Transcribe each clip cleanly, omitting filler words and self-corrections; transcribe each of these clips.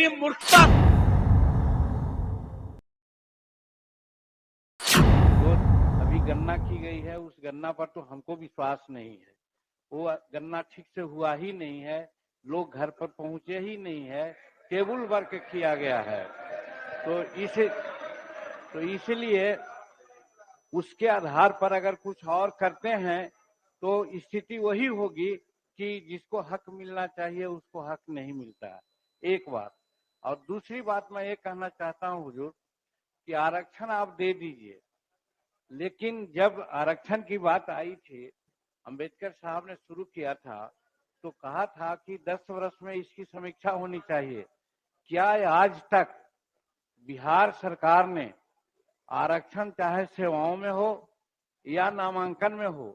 मेरी मूर्खता जो अभी गणना की गई है उस गणना पर तो हमको विश्वास नहीं है। वो गणना ठीक से हुआ ही नहीं है, लोग घर पर पहुंचे ही नहीं है, टेबल वर्क किया गया है। तो इसलिए उसके आधार पर अगर कुछ और करते हैं तो स्थिति वही होगी कि जिसको हक मिलना चाहिए उसको हक नहीं मिलता है, एक बात। और दूसरी बात मैं ये कहना चाहता हूँ हुजूर कि आरक्षण आप दे दीजिए, लेकिन जब आरक्षण की बात आई थी, अंबेडकर साहब ने शुरू किया था तो कहा था कि 10 वर्ष में इसकी समीक्षा होनी चाहिए। क्या आज तक बिहार सरकार ने आरक्षण चाहे सेवाओं में हो या नामांकन में हो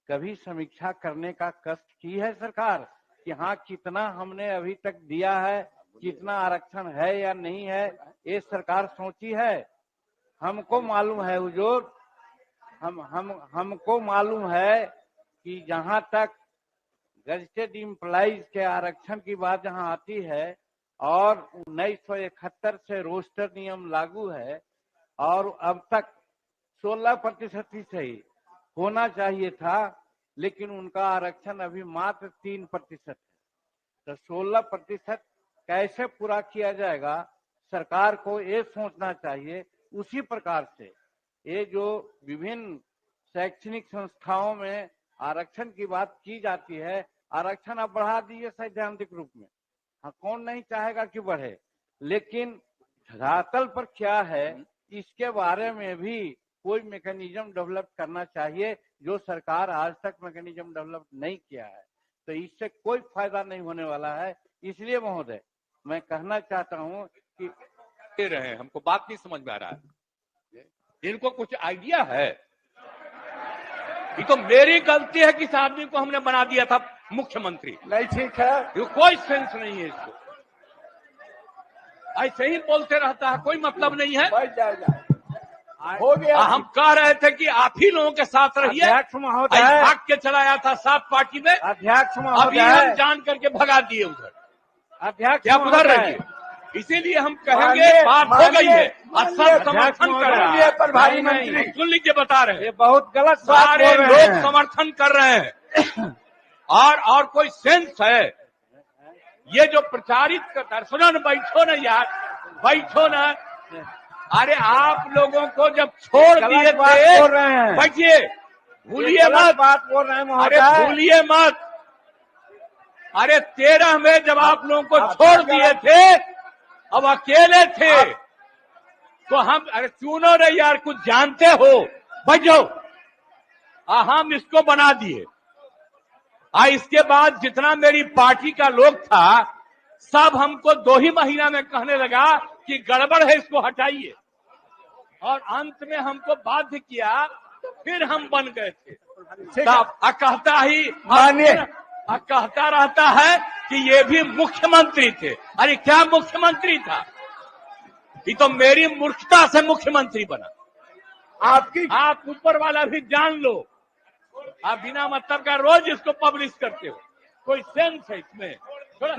कभी समीक्षा करने का कष्ट की है सरकार कि हाँ कितना हमने अभी तक दिया है, कितना आरक्षण है या नहीं है, ये सरकार सोची है? हमको मालूम है हुजूर, हमको मालूम है कि जहां तक गजेटेड एम्प्लॉइज के आरक्षण की बात जहां आती है और 1971 से रोस्टर नियम लागू है और अब तक 16% ही सही होना चाहिए था, लेकिन उनका आरक्षण अभी मात्र 3% है। तो 16% कैसे पूरा किया जाएगा, सरकार को ये सोचना चाहिए। उसी प्रकार से ये जो विभिन्न शैक्षणिक संस्थाओं में आरक्षण की बात की जाती है, आरक्षण अब बढ़ा दीजिए सैद्धांतिक रूप में, हाँ कौन नहीं चाहेगा कि बढ़े, लेकिन धरातल पर क्या है इसके बारे में भी कोई मैकेनिज्म डेवलप करना चाहिए, जो सरकार आज तक मैकेनिज्म डेवलप नहीं किया है। तो इससे कोई फायदा नहीं होने वाला है। इसलिए महोदय मैं कहना चाहता हूं कि दे रहे हैं, हमको बात नहीं समझ में आ रहा है। इनको कुछ आइडिया है? ये तो मेरी गलती है कि इस आदमी को हमने बना दिया था मुख्यमंत्री। नहीं ठीक है, ये कोई सेंस नहीं है इसको, ऐसे ही बोलते रहता है, कोई मतलब नहीं है। हो गया। हम कह रहे थे कि आप ही लोगों के साथ रहिए, अध्यक्ष महोदय भाग के चलाया था 7 पार्टी में, अध्यक्ष अभी महोदय हम जान करके भगा दिए उधर। अध्यक्ष क्या उधर रहिए, इसीलिए हम कहेंगे बात हो गई है और सब समर्थन कर रहे हैं। प्रभारी मंत्री सुन लीजिए, बता रहे हैं, ये बहुत गलत बात सारे बोल रहे लोग हैं। समर्थन कर रहे हैं और कोई सेंस है? ये जो प्रचारित करता है, सुनो न, बैठो न यार, बैठो न। अरे आप लोगों को जब छोड़ दिए थे, बैठिए, भूलिए मत, बात बोल रहे हैं अरे भूलिए मत। अरे 13 में जब आप लोगों को छोड़ दिए थे, अब अकेले थे तो हम, अरे सुनो रे यार, कुछ जानते हो, बैठ जाओ। हम इसको बना दिए। इसके बाद जितना मेरी पार्टी का लोग था सब हमको 2 ही महीना में कहने लगा कि गड़बड़ है, इसको हटाइए, और अंत में हमको बाध्य किया, फिर हम बन गए थे। कहता रहता है कि ये भी मुख्यमंत्री थे। अरे क्या मुख्यमंत्री था? ये तो मेरी मूर्खता से मुख्यमंत्री बना। आप ऊपर वाला भी जान लो, आप बिना मतलब का रोज इसको पब्लिश करते हो, कोई सेंस है इसमें? थोड़ा